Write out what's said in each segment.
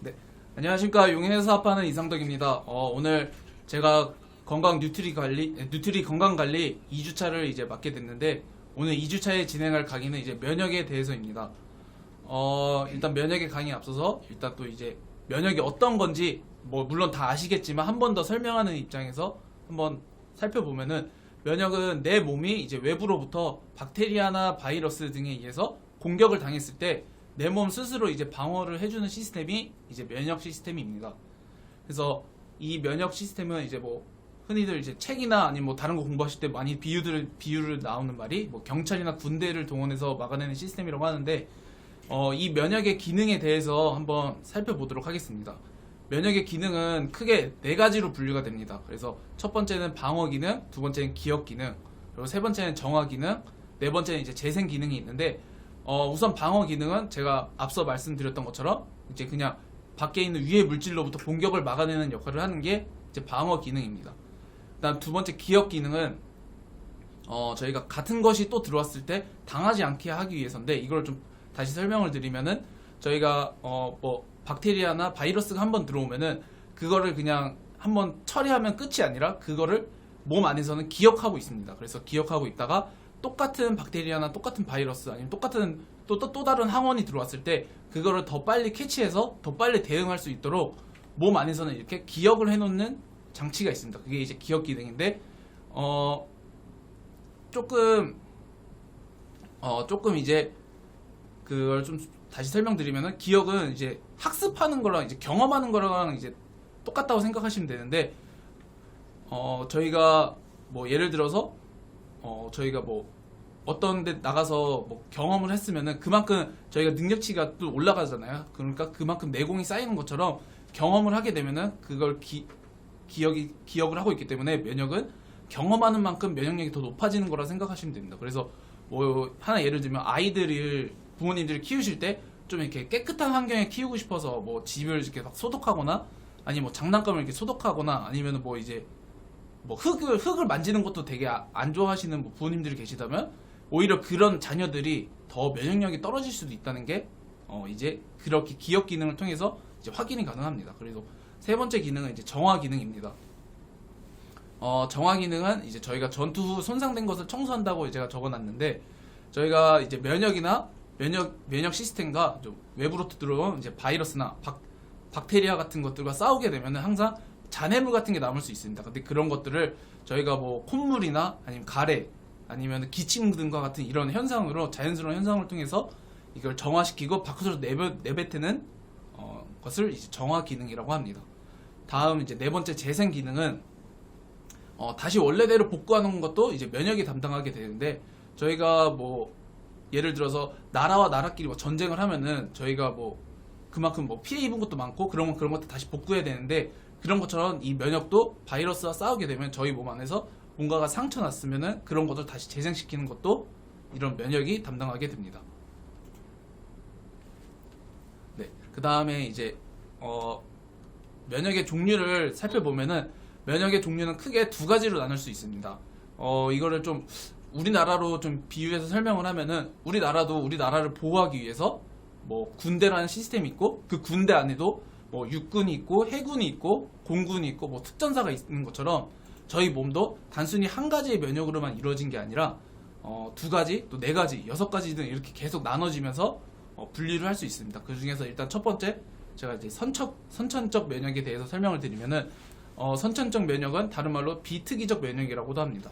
네, 안녕하십니까. 용인에서 사업하는 이상덕입니다. 오늘 제가 건강 뉴트리 건강 관리 2주차를 이제 맡게 됐는데, 오늘 2주차에 진행할 강의는 이제 면역에 대해서입니다. 일단 면역의 강의에 앞서서 일단 또 이제 면역이 어떤 건지 뭐 물론 다 아시겠지만 한 번 더 설명하는 입장에서 한번 살펴보면은, 면역은 내 몸이 이제 외부로부터 박테리아나 바이러스 등에 의해서 공격을 당했을 때 내 몸 스스로 이제 방어를 해주는 시스템이 이제 면역 시스템입니다. 그래서 이 면역 시스템은 이제 뭐 흔히들 이제 책이나 아니면 뭐 다른 거 공부하실 때 많이 비유를 나오는 말이 뭐 경찰이나 군대를 동원해서 막아내는 시스템이라고 하는데, 이 면역의 기능에 대해서 한번 살펴보도록 하겠습니다. 면역의 기능은 크게 네 가지로 분류가 됩니다. 그래서 첫 번째는 방어 기능, 두 번째는 기억 기능, 그리고 세 번째는 정화 기능, 네 번째는 이제 재생 기능이 있는데, 우선 방어 기능은 제가 앞서 말씀드렸던 것처럼 이제 그냥 밖에 있는 위해 물질로부터 공격을 막아내는 역할을 하는 게 이제 방어 기능입니다. 그다음 두 번째 기억 기능은 저희가 같은 것이 또 들어왔을 때 당하지 않게 하기 위해서인데, 이걸 좀 다시 설명을 드리면은, 저희가 뭐 박테리아나 바이러스가 한번 들어오면은 그거를 그냥 한번 처리하면 끝이 아니라 그거를 몸 안에서는 기억하고 있습니다. 그래서 기억하고 있다가 똑같은 박테리아나 똑같은 바이러스 아니면 똑같은 또 다른 항원이 들어왔을 때 그거를 더 빨리 캐치해서 더 빨리 대응할 수 있도록 몸 안에서는 이렇게 기억을 해놓는 장치가 있습니다. 그게 이제 기억 기능인데, 조금 이제 그걸 좀 다시 설명드리면은, 기억은 이제 학습하는 거랑 이제 경험하는 거랑 이제 똑같다고 생각하시면 되는데, 저희가 뭐 예를 들어서 저희가 뭐 어떤 데 나가서 뭐 경험을 했으면은 그만큼 저희가 능력치가 또 올라가잖아요. 그러니까 그만큼 내공이 쌓이는 것처럼 경험을 하게 되면은 그걸 기억을 하고 있기 때문에, 면역은 경험하는 만큼 면역력이 더 높아지는 거라 생각하시면 됩니다. 그래서 뭐 하나 예를 들면, 아이들을 부모님들이 키우실 때 좀 이렇게 깨끗한 환경에 키우고 싶어서 뭐 집을 이렇게 막 소독하거나, 아니 뭐 장난감을 이렇게 소독하거나, 아니면 뭐 이제 뭐 흙을 만지는 것도 되게 안 좋아하시는 뭐 부모님들이 계시다면, 오히려 그런 자녀들이 더 면역력이 떨어질 수도 있다는 게 이제 그렇게 기억 기능을 통해서 이제 확인이 가능합니다. 그래서 세 번째 기능은 이제 정화 기능입니다. 정화 기능은 이제 저희가 전투 후 손상된 것을 청소한다고 제가 적어놨는데, 저희가 이제 면역 시스템과 좀 외부로부터 들어온 이제 바이러스나 박테리아 같은 것들과 싸우게 되면 항상 잔해물 같은 게 남을 수 있습니다. 근데 그런 것들을 저희가 뭐 콧물이나 아니면 가래 아니면 기침 등과 같은 이런 현상으로, 자연스러운 현상을 통해서 이걸 정화시키고 바깥으로 내뱉는 것을 이제 정화 기능이라고 합니다. 다음 이제 네 번째 재생 기능은 다시 원래대로 복구하는 것도 이제 면역이 담당하게 되는데, 저희가 뭐 예를 들어서 나라와 나라끼리 뭐 전쟁을 하면은 저희가 뭐 그만큼 뭐 피해 입은 것도 많고 그러면 그런 것도 다시 복구해야 되는데, 그런 것처럼 이 면역도 바이러스와 싸우게 되면 저희 몸 안에서 뭔가가 상처 났으면은 그런 것을 다시 재생시키는 것도 이런 면역이 담당하게 됩니다. 네, 그 다음에 이제 면역의 종류를 살펴보면은, 면역의 종류는 크게 두 가지로 나눌 수 있습니다. 이거를 좀 우리나라로 좀 비유해서 설명을 하면은, 우리나라도 우리나라를 보호하기 위해서 뭐 군대라는 시스템이 있고, 그 군대 안에도 뭐 육군이 있고 해군이 있고 공군이 있고 뭐 특전사가 있는 것처럼, 저희 몸도 단순히 한 가지의 면역으로만 이루어진 게 아니라 두 가지, 또 네 가지, 여섯 가지 등 이렇게 계속 나눠지면서 분리를 할 수 있습니다. 그 중에서 일단 첫 번째, 제가 이제 선천적 면역에 대해서 설명을 드리면은, 선천적 면역은 다른 말로 비특이적 면역이라고도 합니다.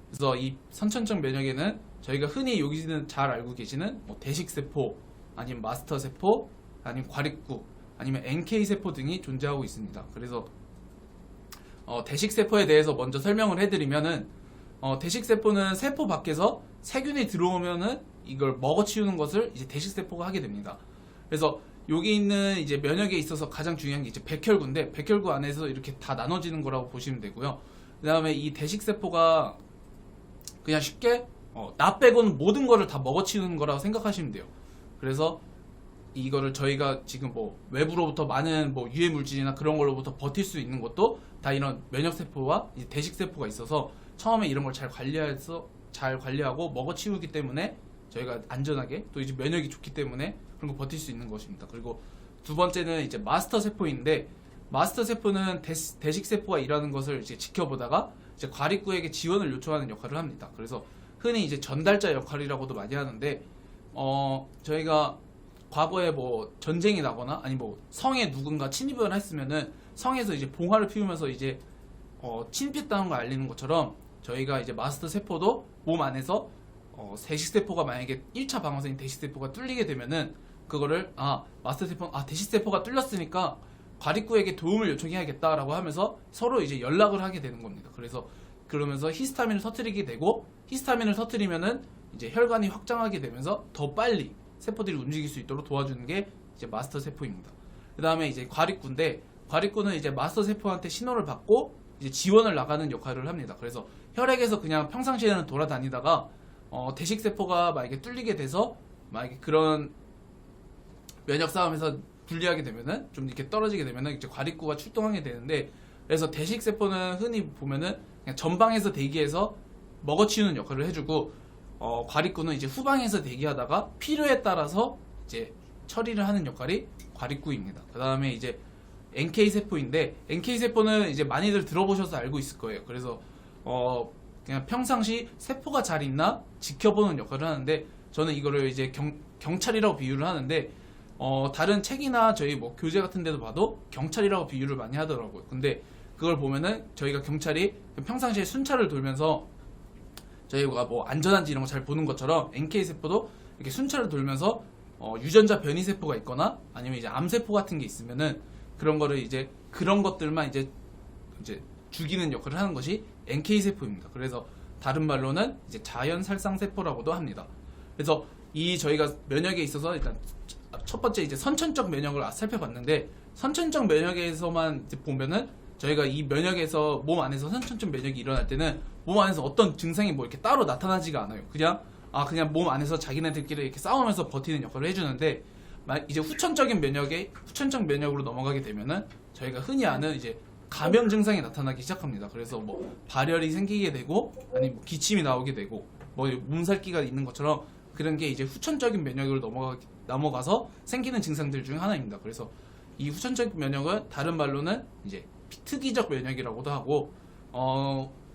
그래서 이 선천적 면역에는 저희가 흔히 여기는 잘 알고 계시는 뭐 대식세포, 아니면 마스터세포, 아니면 과립구, 아니면 NK세포 등이 존재하고 있습니다. 그래서 대식세포에 대해서 먼저 설명을 해드리면은, 대식세포는 세포 밖에서 세균이 들어오면은 이걸 먹어치우는 것을 이제 대식세포가 하게 됩니다. 그래서 여기 있는 이제 면역에 있어서 가장 중요한 게 이제 백혈구인데, 백혈구 안에서 이렇게 다 나눠지는 거라고 보시면 되고요. 그 다음에 이 대식세포가 그냥 쉽게 나 빼고는 모든 거를 다 먹어치우는 거라고 생각하시면 돼요. 그래서 이거를 저희가 지금 뭐 외부로부터 많은 뭐 유해 물질이나 그런 걸로부터 버틸 수 있는 것도 다 이런 면역세포와 이 대식세포가 있어서, 처음에 이런 걸 잘 관리하고 먹어치우기 때문에 저희가 안전하게, 또 이제 면역이 좋기 때문에 그런 거 버틸 수 있는 것입니다. 그리고 두 번째는 이제 마스터 세포인데, 마스터 세포는 대식 세포가 일하는 것을 이제 지켜보다가 이제 과립구에게 지원을 요청하는 역할을 합니다. 그래서 흔히 이제 전달자 역할이라고도 많이 하는데, 저희가 과거에 뭐 전쟁이 나거나 아니 뭐 성에 누군가 침입을 했으면은 성에서 이제 봉화를 피우면서 이제 침입했다는 걸 알리는 것처럼, 저희가 이제 마스터 세포도 몸 안에서 대식 세포가 만약에 1차 방어선인 대식 세포가 뚫리게 되면은 그거를 마스터 세포 대식 세포가 뚫렸으니까 과립구에게 도움을 요청해야겠다라고 하면서 서로 이제 연락을 하게 되는 겁니다. 그래서 그러면서 히스타민을 터뜨리게 되고, 히스타민을 터뜨리면은 이제 혈관이 확장하게 되면서 더 빨리 세포들이 움직일 수 있도록 도와주는 게 이제 마스터 세포입니다. 그 다음에 이제 과립구인데, 과립구는 이제 마스터 세포한테 신호를 받고 이제 지원을 나가는 역할을 합니다. 그래서 혈액에서 그냥 평상시에는 돌아다니다가 대식 세포가 만약에 뚫리게 돼서 만약에 그런 면역 싸움에서 불리하게 되면은 좀 이렇게 떨어지게 되면은 이제 과립구가 출동하게 되는데, 그래서 대식 세포는 흔히 보면은 그냥 전방에서 대기해서 먹어치우는 역할을 해주고, 과립구는 이제 후방에서 대기하다가 필요에 따라서 이제 처리를 하는 역할이 과립구입니다. 그 다음에 이제 NK 세포인데, NK 세포는 이제 많이들 들어보셔서 알고 있을 거예요. 그래서 그냥 평상시 세포가 잘 있나 지켜보는 역할을 하는데, 저는 이거를 이제 경찰이라고 비유를 하는데, 다른 책이나 저희 뭐 교재 같은 데도 봐도 경찰이라고 비유를 많이 하더라고요. 근데 그걸 보면은 저희가 경찰이 평상시에 순찰을 돌면서 저희가 뭐 안전한지 이런 거 잘 보는 것처럼, NK 세포도 이렇게 순찰을 돌면서 유전자 변이 세포가 있거나 아니면 이제 암 세포 같은 게 있으면은 그런 거를 이제 그런 것들만 이제 죽이는 역할을 하는 것이 NK 세포입니다. 그래서 다른 말로는 이제 자연 살상 세포라고도 합니다. 그래서 이 저희가 면역에 있어서 일단 첫 번째 이제 선천적 면역을 살펴봤는데, 선천적 면역에서만 이제 보면은 저희가 이 면역에서 몸 안에서 선천적 면역이 일어날 때는 몸 안에서 어떤 증상이 뭐 이렇게 따로 나타나지가 않아요. 그냥 몸 안에서 자기네들끼리 이렇게 싸우면서 버티는 역할을 해주는데, 이제 후천적 면역으로 넘어가게 되면은 저희가 흔히 아는 이제 감염 증상이 나타나기 시작합니다. 그래서 뭐 발열이 생기게 되고, 아니 뭐 기침이 나오게 되고, 뭐 몸살기가 있는 것처럼 그런 게 이제 후천적인 면역으로 넘어가서 생기는 증상들 중 하나입니다. 그래서 이 후천적 면역은 다른 말로는 이제 특이적 면역이라고도 하고,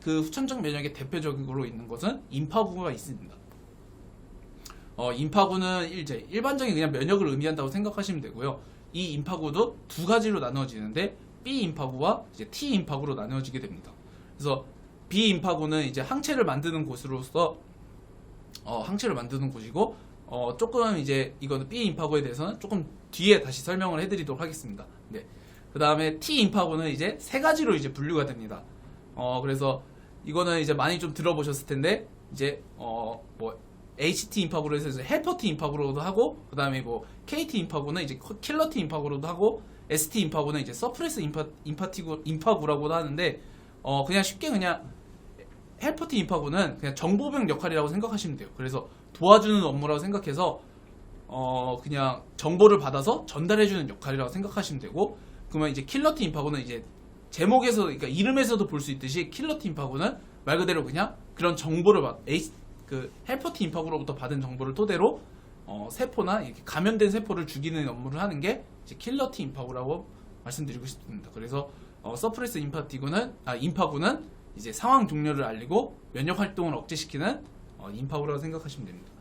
그 후천적 면역의 대표적으로 있는 것은 임파구가 있습니다. 임파구는 이제 일반적인 그냥 면역을 의미한다고 생각하시면 되고요. 이 임파구도 두 가지로 나누어지는데, B 임파구와 이제 T 임파구로 나누어지게 됩니다. 그래서 B 임파구는 이제 항체를 만드는 곳으로서 항체를 만드는 곳이고, 조금 이제 이거는 B 임파구에 대해서는 조금 뒤에 다시 설명을 해드리도록 하겠습니다. 네. 그 다음에 T 임파구는 이제 세 가지로 이제 분류가 됩니다. 그래서 이거는 이제 많이 좀 들어보셨을 텐데, 이제 뭐 HT 임파구로 해서 헬퍼 T 임파구로도 하고, 그 다음에 뭐 KT 임파구는 이제 킬러 T 임파구로도 하고, ST 임파구는 이제 서프레스 임파구라고도 하는데, 그냥 쉽게 그냥 헬퍼 T 임파구는 그냥 정보병 역할이라고 생각하시면 돼요. 그래서 도와주는 업무라고 생각해서 그냥 정보를 받아서 전달해주는 역할이라고 생각하시면 되고, 그러면 이제 킬러 T 임파구는 이제 제목에서, 그러니까 이름에서도 볼 수 있듯이 킬러 T 임파구는 말 그대로 그냥 그런 정보를 헬퍼 T 임파구로부터 받은 정보를 토대로 세포나 이렇게 감염된 세포를 죽이는 업무를 하는 게 이제 킬러 T 임파구라고 말씀드리고 싶습니다. 그래서 서프레스 임파구는 이제 상황 종료를 알리고 면역 활동을 억제시키는 임파구라고 생각하시면 됩니다.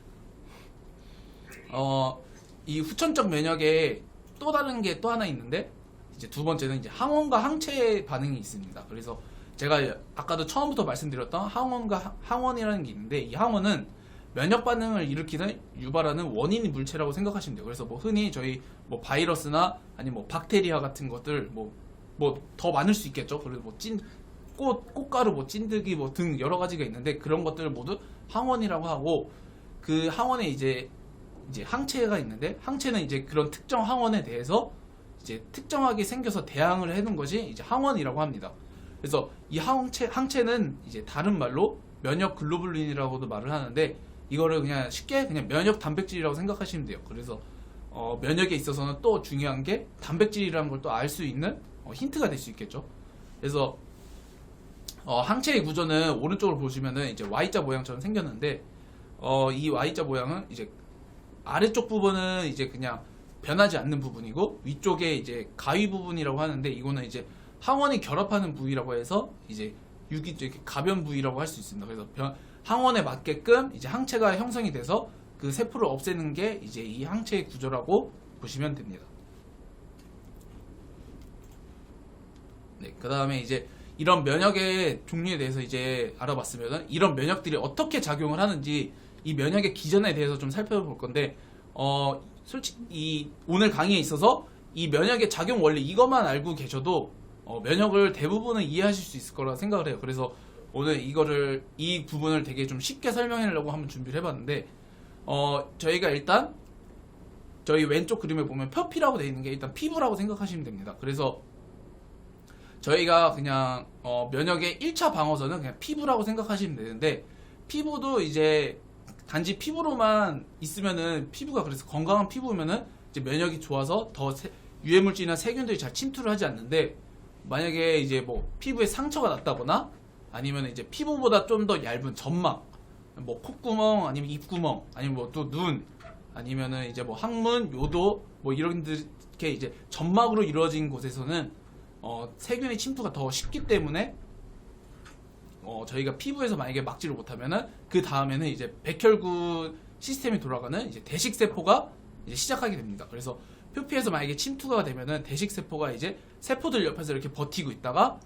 이 후천적 면역에 또 다른 게 또 하나 있는데, 이제 두 번째는 이제 항원과 항체 반응이 있습니다. 그래서 제가 아까도 처음부터 말씀드렸던 항원이라는 게 있는데, 이 항원은 면역 반응을 일으키는 유발하는 원인 물체라고 생각하시면 돼요. 그래서 뭐 흔히 저희 뭐 바이러스나 아니 뭐 박테리아 같은 것들 뭐 더 많을 수 있겠죠. 그리고 뭐 꽃가루, 뭐 찐득이 뭐 등 여러 가지가 있는데, 그런 것들을 모두 항원이라고 하고, 그 항원에 이제 항체가 있는데, 항체는 이제 그런 특정 항원에 대해서 이제 특정하게 생겨서 대항을 해놓은 것이 이제 항원이라고 합니다. 그래서 이 항체는 이제 다른 말로 면역 글로불린이라고도 말을 하는데, 이거를 그냥 쉽게 그냥 면역 단백질이라고 생각하시면 돼요. 그래서 면역에 있어서는 또 중요한 게 단백질이라는 걸 또 알 수 있는 힌트가 될 수 있겠죠. 그래서 항체의 구조는 오른쪽으로 보시면은 이제 Y자 모양처럼 생겼는데, 이 Y자 모양은 이제 아래쪽 부분은 이제 그냥 변하지 않는 부분이고, 위쪽에 이제 가위 부분이라고 하는데, 이거는 이제 항원이 결합하는 부위라고 해서 이제 이렇게 가변 부위라고 할 수 있습니다. 그래서 항원에 맞게끔 이제 항체가 형성이 돼서 그 세포를 없애는 게 이제 이 항체의 구조라고 보시면 됩니다. 네, 그 다음에 이제 이런 면역의 종류에 대해서 이제 알아봤으면 이런 면역들이 어떻게 작용을 하는지 이 면역의 기전에 대해서 좀 살펴볼 건데, 솔직히 오늘 강의에 있어서 이 면역의 작용 원리 이것만 알고 계셔도 면역을 대부분은 이해하실 수 있을 거라 생각을 해요. 그래서 오늘 이 부분을 되게 좀 쉽게 설명하려고 한번 준비를 해봤는데, 저희가 일단 저희 왼쪽 그림에 보면 표피라고 되어 있는 게 일단 피부라고 생각하시면 됩니다. 그래서 저희가 그냥 면역의 1차 방어선은 그냥 피부라고 생각하시면 되는데, 피부도 이제 단지 피부로만 있으면은 피부가 그래서 건강한 피부면은 이제 면역이 좋아서 더 유해물질이나 세균들이 잘 침투를 하지 않는데, 만약에 이제 뭐 피부에 상처가 났다거나 아니면 이제 피부보다 좀 더 얇은 점막, 뭐 콧구멍 아니면 입구멍 아니면 뭐 또 눈 아니면은 이제 뭐 항문, 요도 뭐 이런 이렇게 이제 점막으로 이루어진 곳에서는 세균의 침투가 더 쉽기 때문에 저희가 피부에서 만약에 막지를 못하면은 그 다음에는 이제 백혈구 시스템이 돌아가는 이제 대식세포가 이제 시작하게 됩니다. 그래서 표피에서 만약에 침투가 되면은 대식세포가 이제 세포들 옆에서 이렇게 버티고 있다가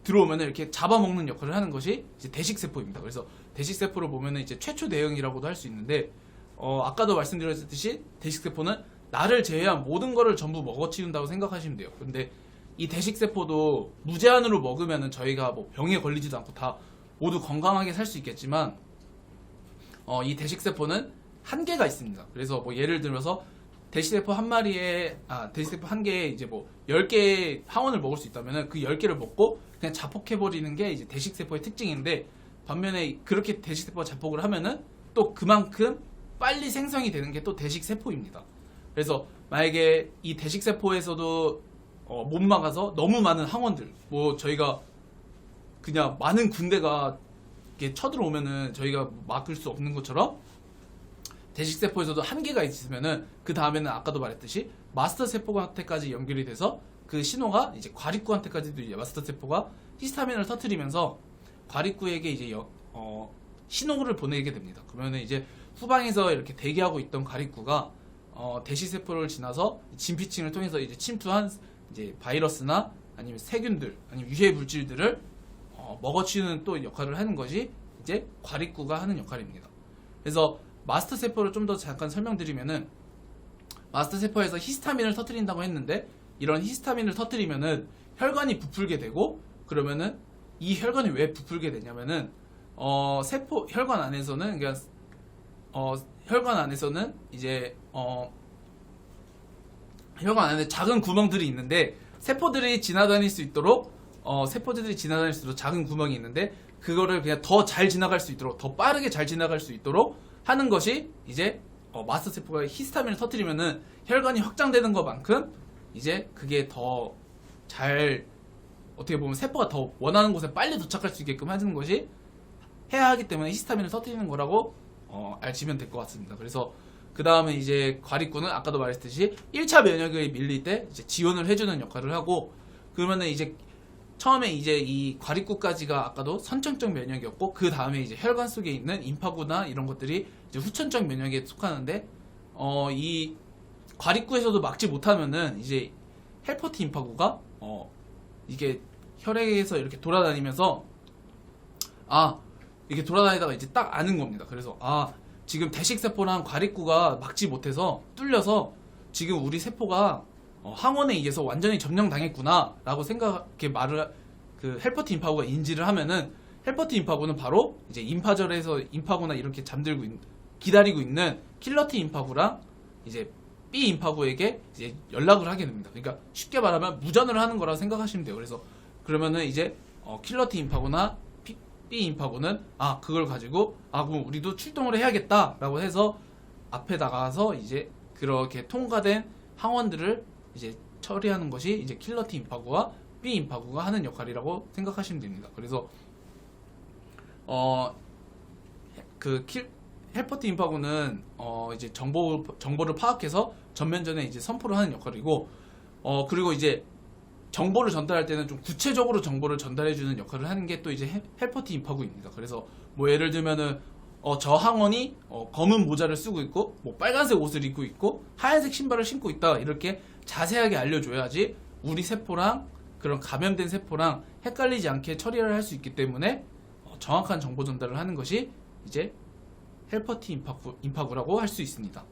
들어오면은 이렇게 잡아먹는 역할을 하는 것이 이제 대식세포입니다. 그래서 대식세포를 보면은 이제 최초 대응이라고도 할 수 있는데, 아까도 말씀드렸듯이 대식세포는 나를 제외한 모든 거를 전부 먹어치운다고 생각하시면 돼요. 근데 이 대식세포도 무제한으로 먹으면은 저희가 뭐 병에 걸리지도 않고 다 모두 건강하게 살 수 있겠지만, 이 대식세포는 한계가 있습니다. 그래서 뭐 예를 들어서 대식세포 한 개에 이제 뭐 10개의 항원을 먹을 수 있다면은 그 10개를 먹고 그냥 자폭해버리는 게 이제 대식세포의 특징인데, 반면에 그렇게 대식세포가 자폭을 하면은 또 그만큼 빨리 생성이 되는 게 또 대식세포입니다. 그래서 만약에 이 대식세포에서도 못 막아서 너무 많은 항원들, 뭐 저희가 그냥 많은 군대가 이렇게 쳐들어오면은 저희가 막을 수 없는 것처럼 대식세포에서도 한계가 있으면은 그 다음에는 아까도 말했듯이 마스터세포한테까지 연결이 돼서 그 신호가 이제 과립구한테까지도 이제 마스터세포가 히스타민을 터뜨리면서 과립구에게 이제 신호를 보내게 됩니다. 그러면은 이제 후방에서 이렇게 대기하고 있던 과립구가 대식세포를 지나서 진피층을 통해서 이제 침투한 이제 바이러스나 아니면 세균들 아니면 유해 물질들을 먹어치우는 또 역할을 하는 것이 이제 과립구가 하는 역할입니다. 그래서 마스터 세포를 좀 더 잠깐 설명드리면은, 마스터 세포에서 히스타민을 터뜨린다고 했는데, 이런 히스타민을 터뜨리면은 혈관이 부풀게 되고, 그러면은 이 혈관이 왜 부풀게 되냐면은 혈관 안에서는 그러니까 혈관 안에서는 이제 혈관 안에 작은 구멍들이 있는데, 세포들이 지나다닐 수 있도록 작은 구멍이 있는데, 그거를 그냥 더 잘 지나갈 수 있도록, 더 빠르게 잘 지나갈 수 있도록 하는 것이 이제 마스터 세포가 히스타민을 터뜨리면은 혈관이 확장되는 것만큼 이제 그게 더 잘, 어떻게 보면 세포가 더 원하는 곳에 빨리 도착할 수 있게끔 하는 것이 해야 하기 때문에 히스타민을 터뜨리는 거라고 알시면 될 것 같습니다. 그래서 그 다음에 이제 과립구는 아까도 말했듯이 1차 면역을 밀릴 때 이제 지원을 해주는 역할을 하고, 그러면은 이제 처음에 이제 이 과립구까지가 아까도 선천적 면역이었고, 그 다음에 이제 혈관 속에 있는 임파구나 이런 것들이 이제 후천적 면역에 속하는데, 이 과립구에서도 막지 못하면은 이제 헬퍼티 임파구가 이게 혈액에서 이렇게 돌아다니면서 이렇게 돌아다니다가 이제 딱 아는 겁니다. 그래서 지금 대식세포랑 과립구가 막지 못해서 뚫려서 지금 우리 세포가 항원에 의해서 완전히 점령당했구나 라고 생각하게 그 헬퍼티 임파구가 인지를 하면은, 헬퍼티 임파구는 바로 이제 임파절에서 임파구나 이렇게 잠들고 기다리고 있는 킬러티 임파구랑 이제 B 임파구에게 이제 연락을 하게 됩니다. 그러니까 쉽게 말하면 무전을 하는 거라고 생각하시면 돼요. 그래서 그러면은 이제 킬러티 임파구나 B 임파구는 그걸 가지고 그럼 우리도 출동을 해야겠다라고 해서 앞에 나가서 이제 그렇게 통과된 항원들을 이제 처리하는 것이 이제 킬러티 임파구와 B 임파구가 하는 역할이라고 생각하시면 됩니다. 그래서 헬퍼 T 임파고는 이제 정보를 파악해서 전면전에 이제 선포를 하는 역할이고, 그리고 이제 정보를 전달할 때는 좀 구체적으로 정보를 전달해주는 역할을 하는 게 또 이제 헬퍼 T 임파고입니다. 그래서 뭐 예를 들면은 저 항원이 검은 모자를 쓰고 있고 뭐 빨간색 옷을 입고 있고 하얀색 신발을 신고 있다, 이렇게 자세하게 알려줘야지 우리 세포랑 그런 감염된 세포랑 헷갈리지 않게 처리를 할 수 있기 때문에 정확한 정보 전달을 하는 것이 이제 헬퍼 T 임파고라고 할 수 있습니다.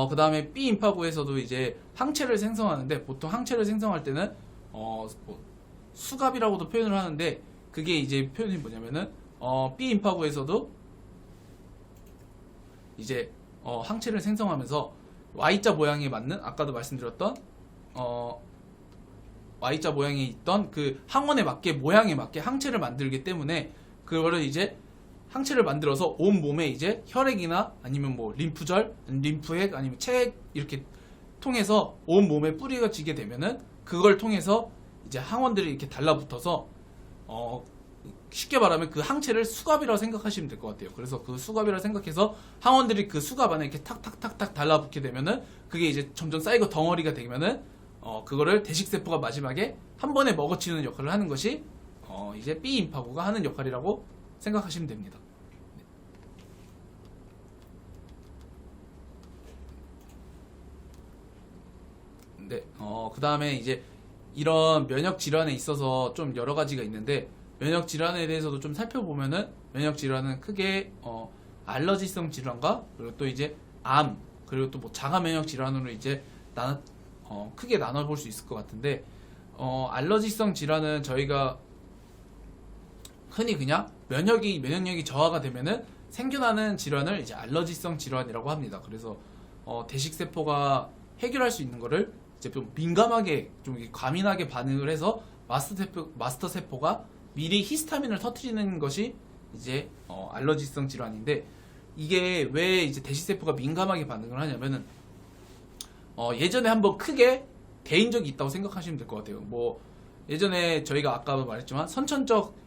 그 다음에 B 임파고에서도 이제 항체를 생성하는데, 보통 항체를 생성할 때는 뭐 수갑이라고도 표현을 하는데, 그게 이제 표현이 뭐냐면은 B 임파고에서도 이제 항체를 생성하면서 Y자 모양에 맞는, 아까도 말씀드렸던 Y자 모양에 있던 그 항원에 맞게, 모양에 맞게 항체를 만들기 때문에, 그거를 이제 항체를 만들어서 온 몸에 이제 혈액이나 아니면 뭐 림프절, 림프핵, 아니면 체액 이렇게 통해서 온 몸에 뿌리가 지게 되면은, 그걸 통해서 이제 항원들이 이렇게 달라붙어서 쉽게 말하면 그 항체를 수갑이라고 생각하시면 될 것 같아요. 그래서 그 수갑이라고 생각해서 항원들이 그 수갑 안에 이렇게 탁탁탁탁 달라붙게 되면은, 그게 이제 점점 쌓이고 덩어리가 되면은 그거를 대식세포가 마지막에 한 번에 먹어치우는 역할을 하는 것이 이제 B 임파고가 하는 역할이라고 생각하시면 됩니다. 네, 그 다음에 이제 이런 면역 질환에 있어서 좀 여러 가지가 있는데, 면역 질환에 대해서도 좀 살펴보면은, 면역 질환은 크게 알러지성 질환과, 그리고 또 이제 암, 그리고 또 뭐 자가 면역 질환으로 이제 크게 나눠볼 수 있을 것 같은데, 알러지성 질환은 저희가 흔히 그냥 면역력이 저하가 되면은 생겨나는 질환을 이제 알러지성 질환이라고 합니다. 그래서 대식세포가 해결할 수 있는 거를 이제 좀 민감하게, 좀 과민하게 반응을 해서 마스터 세포가 미리 히스타민을 터뜨리는 것이 이제 알러지성 질환인데, 이게 왜 이제 대식세포가 민감하게 반응을 하냐면은 예전에 한번 크게 데인 적이 있다고 생각하시면 될 것 같아요. 뭐 예전에 저희가 아까도 말했지만 선천적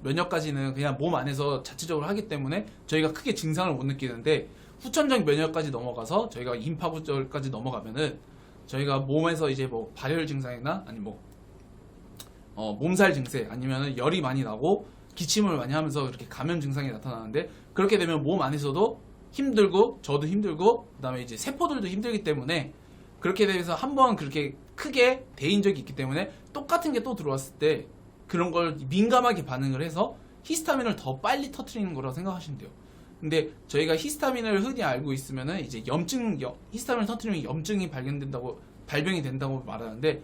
면역까지는 그냥 몸 안에서 자체적으로 하기 때문에 저희가 크게 증상을 못 느끼는데, 후천적 면역까지 넘어가서 저희가 임파고절까지 넘어가면은 저희가 몸에서 이제 뭐 발열 증상이나 아니 뭐 몸살 증세, 아니면은 열이 많이 나고 기침을 많이 하면서 이렇게 감염 증상이 나타나는데, 그렇게 되면 몸 안에서도 힘들고 저도 힘들고 그다음에 이제 세포들도 힘들기 때문에, 그렇게 돼서 한번 그렇게 크게 데인 적이 있기 때문에 똑같은 게 또 들어왔을 때 그런 걸 민감하게 반응을 해서 히스타민을 더 빨리 터트리는 거라고 생각하시면 돼요. 근데 저희가 히스타민을 흔히 알고 있으면은 이제 히스타민을 터트리면 염증이 발병이 된다고 말하는데,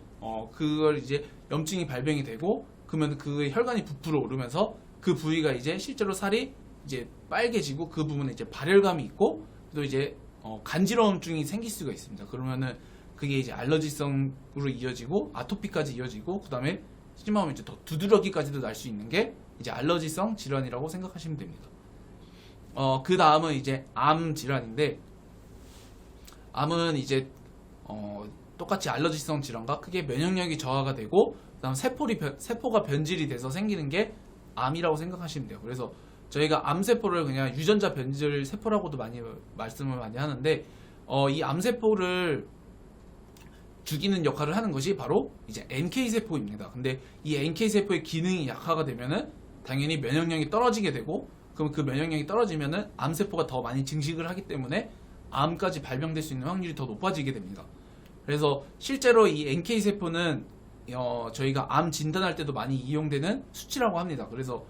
그걸 이제 염증이 발병이 되고, 그러면 그 혈관이 부풀어 오르면서 그 부위가 이제 실제로 살이 이제 빨개지고, 그 부분에 이제 발열감이 있고, 또 이제 간지러움증이 생길 수가 있습니다. 그러면은 그게 이제 알러지성으로 이어지고 아토피까지 이어지고, 그 다음에 심하면 이제 더 두드러기까지도 날 수 있는 게 이제 알러지성 질환이라고 생각하시면 됩니다. 그 다음은 이제 암 질환인데, 암은 이제 똑같이 알러지성 질환과 크게 면역력이 저하가 되고, 그다음 세포가 변질이 돼서 생기는 게 암이라고 생각하시면 돼요. 그래서 저희가 암세포를 그냥 유전자 변질 세포라고도 많이 말씀을 많이 하는데, 이 암세포를 죽이는 역할을 하는 것이 바로 이제 NK세포입니다. 근데 이 NK세포의 기능이 약화가 되면은 당연히 면역력이 떨어지게 되고, 그럼 그 면역력이 떨어지면은 암세포가 더 많이 증식을 하기 때문에 암까지 발병될 수 있는 확률이 더 높아지게 됩니다. 그래서 실제로 이 NK세포는 저희가 암 진단할 때도 많이 이용되는 수치라고 합니다. 그래서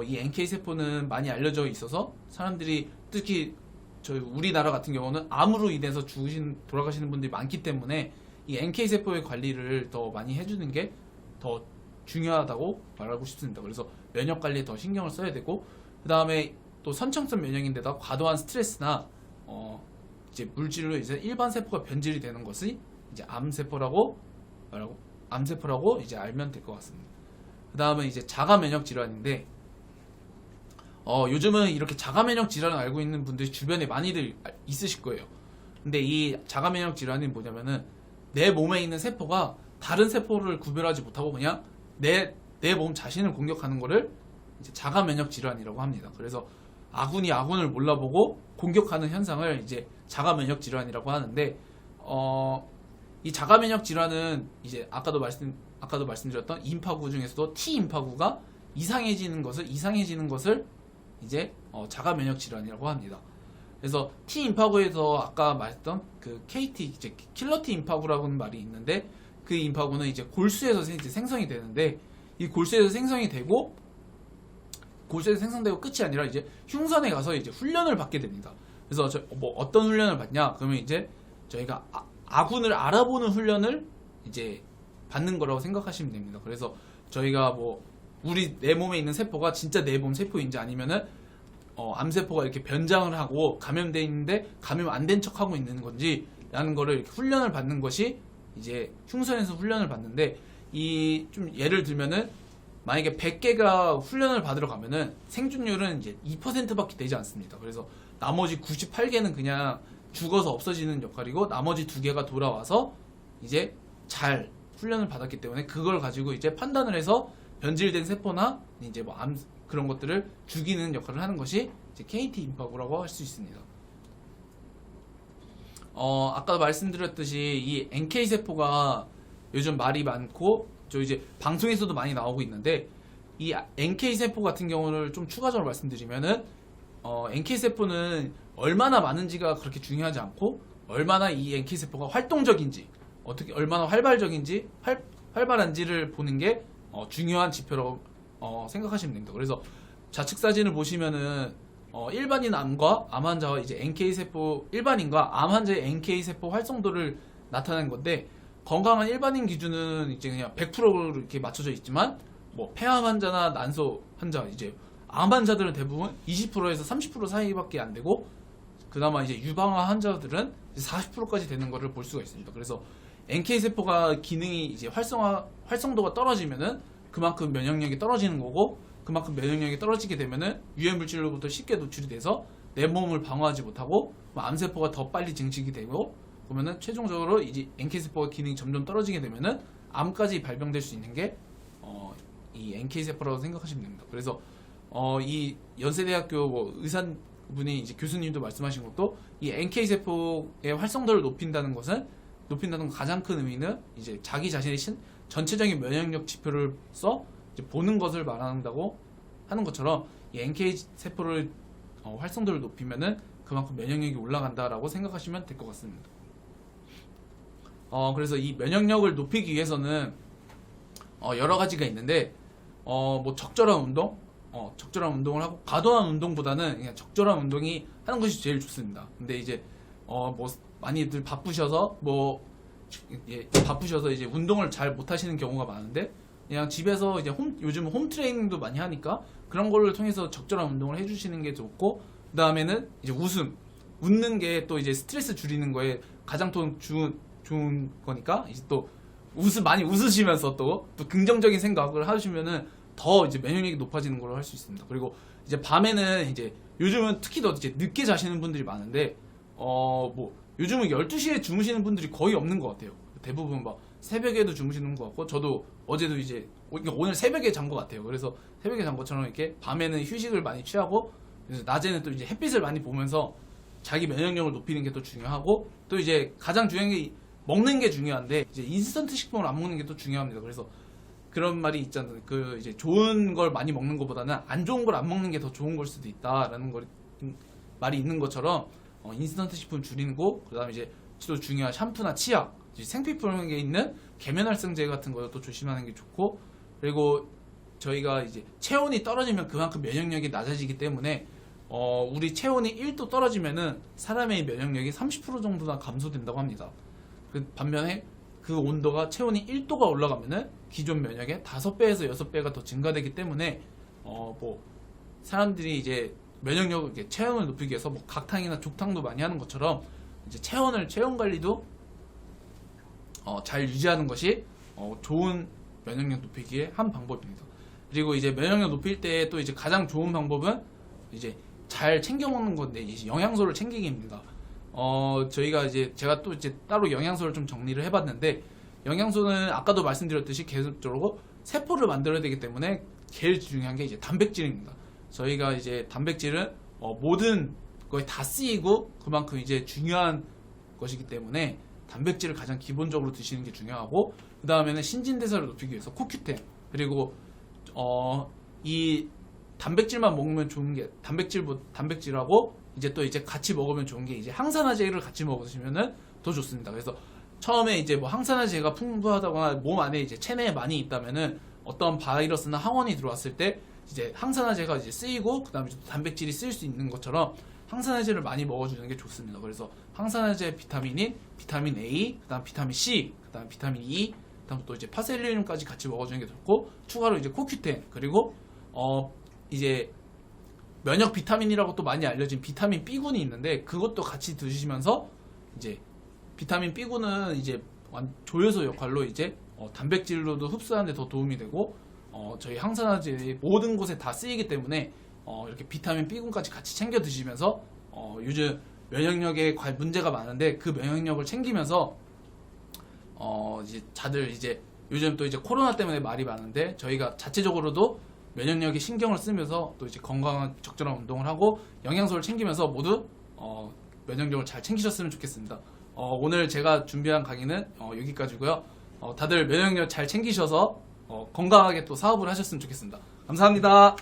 이 NK세포는 많이 알려져 있어서 사람들이, 특히 저희 우리나라 같은 경우는 암으로 인해서 돌아가시는 분들이 많기 때문에 이 NK세포의 관리를 더 많이 해주는 게 더 중요하다고 말하고 싶습니다. 그래서 면역 관리에 더 신경을 써야 되고, 그 다음에 또 선천성 면역인데다 과도한 스트레스나 이제 물질로 이제 일반 세포가 변질이 되는 것이 이제 암세포라고 이제 알면 될 것 같습니다. 그 다음은 이제 자가 면역 질환인데, 요즘은 이렇게 자가 면역 질환을 알고 있는 분들이 주변에 많이들 있으실 거예요. 근데 이 자가 면역 질환이 뭐냐면은 내 몸에 있는 세포가 다른 세포를 구별하지 못하고 그냥 내 몸 자신을 공격하는 거를 이제 자가 면역 질환이라고 합니다. 그래서 아군이 아군을 몰라보고 공격하는 현상을 이제 자가 면역 질환이라고 하는데, 이 자가 면역 질환은 이제 아까도 말씀드렸던 임파구 중에서도 T 임파구가 이상해지는 것을 이제 자가 면역 질환이라고 합니다. 그래서 T 임파구에서 아까 말했던 그 KT, 이제 킬러 T 임파구라고는 말이 있는데, 그 임파구는 이제 골수에서 이제 생성이 되는데, 이 골수에서 생성이 되고 끝이 아니라 이제 흉선에 가서 이제 훈련을 받게 됩니다. 그래서 뭐 어떤 훈련을 받냐? 그러면 이제 저희가 아군을 알아보는 훈련을 이제 받는 거라고 생각하시면 됩니다. 그래서 저희가 뭐 내 몸에 있는 세포가 진짜 내 몸 세포인지, 아니면은 암세포가 이렇게 변장을 하고 감염돼 있는데 감염 안 된 척 하고 있는 건지 라는 거를 이렇게 훈련을 받는 것이 이제 흉선에서 훈련을 받는데, 이 좀 예를 들면은 만약에 100개가 훈련을 받으러 가면은 생존율은 이제 2%밖에 되지 않습니다. 그래서 나머지 98개는 그냥 죽어서 없어지는 역할이고, 나머지 2개가 돌아와서 이제 잘 훈련을 받았기 때문에 그걸 가지고 이제 판단을 해서 변질된 세포나 이제 뭐 그런 것들을 죽이는 역할을 하는 것이 이제 KT 임파구라고 할 수 있습니다. 아까 말씀드렸듯이 이 NK 세포가 요즘 말이 많고 저 이제 방송에서도 많이 나오고 있는데, 이 NK 세포 같은 경우를 좀 추가적으로 말씀드리면은 NK 세포는 얼마나 많은지가 그렇게 중요하지 않고, 얼마나 이 NK 세포가 활동적인지, 얼마나 활발한지를 보는 게 중요한 지표라고 생각하시면 됩니다. 그래서 좌측 사진을 보시면은 일반인 암과 암 환자와 이제 NK 세포, 일반인과 암 환자의 NK 세포 활성도를 나타내는 건데, 건강한 일반인 기준은 이제 그냥 100%로 이렇게 맞춰져 있지만, 뭐 폐암 환자나 난소 환자, 이제 암 환자들은 대부분 20%에서 30% 사이밖에 안 되고, 그나마 이제 유방암 환자들은 40%까지 되는 것을 볼 수가 있습니다. 그래서 NK 세포가 기능이 이제 활성도가 떨어지면은 그만큼 면역력이 떨어지는 거고, 그만큼 면역력이 떨어지게 되면은 유해 물질로부터 쉽게 노출이 돼서 내 몸을 방어하지 못하고 암세포가 더 빨리 증식이 되고, 그러면은 최종적으로 이제 NK 세포가 기능이 점점 떨어지게 되면은 암까지 발병될 수 있는 게 이 NK 세포라고 생각하시면 됩니다. 그래서 이 연세대학교 뭐 의사분이 이제 교수님도 말씀하신 것도, 이 NK 세포의 활성도를 높인다는 가장 큰 의미는 이제 자기 자신의 전체적인 면역력 지표를 이제 보는 것을 말한다고 하는 것처럼, 이 NK 세포를 활성도를 높이면은 그만큼 면역력이 올라간다라고 생각하시면 될 것 같습니다. 그래서 이 면역력을 높이기 위해서는 여러 가지가 있는데, 뭐 적절한 운동을 하고, 과도한 운동보다는 그냥 적절한 운동이 하는 것이 제일 좋습니다. 근데 이제 뭐 많이들 바쁘셔서 이제 운동을 잘 못 하시는 경우가 많은데, 그냥 집에서 이제 요즘 홈 트레이닝도 많이 하니까 그런 거를 통해서 적절한 운동을 해주시는 게 좋고, 그 다음에는 이제 웃는 게 또 이제 스트레스 줄이는 거에 가장 좋은 거니까, 이제 또 많이 웃으시면서 또 긍정적인 생각을 하시면은 더 이제 면역력이 높아지는 걸로 할 수 있습니다. 그리고 이제 밤에는 이제 요즘은 특히 더 이제 늦게 자시는 분들이 많은데, 뭐 요즘은 12시에 주무시는 분들이 거의 없는 것 같아요. 대부분 막 새벽에도 주무시는 것 같고, 저도 어제도 이제 오늘 새벽에 잔 것 같아요. 그래서 새벽에 잔 것처럼 이렇게 밤에는 휴식을 많이 취하고, 그래서 낮에는 또 이제 햇빛을 많이 보면서 자기 면역력을 높이는 게 또 중요하고, 또 이제 가장 중요한 게 먹는 게 중요한데, 이제 인스턴트 식품을 안 먹는 게 또 중요합니다. 그래서 그런 말이 있잖아요. 그 이제 좋은 걸 많이 먹는 것보다는 안 좋은 걸 안 먹는 게 더 좋은 걸 수도 있다라는 말이 있는 것처럼, 인스턴트 식품 줄이고, 그다음에 이제 또 중요한 샴푸나 치약, 생피품에 있는 계면활성제 같은 것도 조심하는 게 좋고, 그리고 저희가 이제 체온이 떨어지면 그만큼 면역력이 낮아지기 때문에 우리 체온이 1도 떨어지면은 사람의 면역력이 30% 정도나 감소된다고 합니다. 반면에 그 온도가 체온이 1도가 올라가면은 기존 면역의 5배에서 6배가 더 증가되기 때문에 뭐 사람들이 이제 면역력을 이렇게 체온을 높이기 위해서 뭐 각탕이나 족탕도 많이 하는 것처럼, 이제 체온 관리도 잘 유지하는 것이 좋은 면역력 높이기의 한 방법입니다. 그리고 이제 면역력 높일 때 또 이제 가장 좋은 방법은 이제 잘 챙겨 먹는 건데, 이제 영양소를 챙기기입니다. 제가 또 이제 따로 영양소를 좀 정리를 해봤는데, 영양소는 아까도 말씀드렸듯이 계속적으로 세포를 만들어야 되기 때문에 제일 중요한 게 이제 단백질입니다. 저희가 이제 단백질은 모든 거에 다 쓰이고 그만큼 이제 중요한 것이기 때문에 단백질을 가장 기본적으로 드시는 게 중요하고, 그 다음에는 신진대사를 높이기 위해서 코큐텐, 그리고 이 단백질만 먹으면 좋은 게 단백질하고 이제 또 이제 같이 먹으면 좋은 게 이제 항산화제를 같이 먹으시면은 더 좋습니다. 그래서 처음에 이제 뭐 항산화제가 풍부하다거나 몸 안에 이제 체내에 많이 있다면은 어떤 바이러스나 항원이 들어왔을 때 이제 항산화제가 이제 쓰이고 그다음에 단백질이 쓰일 수 있는 것처럼 항산화제를 많이 먹어주는 게 좋습니다. 그래서 항산화제 비타민인 비타민 A, 그다음 비타민 C, 그다음 비타민 E, 그다음 또 이제 파셀리늄까지 같이 먹어주는 게 좋고, 추가로 이제 코큐텐, 그리고 이제 면역 비타민이라고 또 많이 알려진 비타민 B군이 있는데 그것도 같이 드시면서 이제 비타민 B군은 이제 조효소 역할로 이제 단백질로도 흡수하는 데 더 도움이 되고 저희 항산화제 모든 곳에 다 쓰이기 때문에 이렇게 비타민 B군까지 같이 챙겨 드시면서 요즘 면역력에 문제가 많은데 그 면역력을 챙기면서 이제 다들 이제 요즘 또 이제 코로나 때문에 말이 많은데 저희가 자체적으로도 면역력에 신경을 쓰면서 또 이제 건강한 적절한 운동을 하고 영양소를 챙기면서 모두 면역력을 잘 챙기셨으면 좋겠습니다. 오늘 제가 준비한 강의는 여기까지고요. 다들 면역력 잘 챙기셔서 건강하게 또 사업을 하셨으면 좋겠습니다. 감사합니다.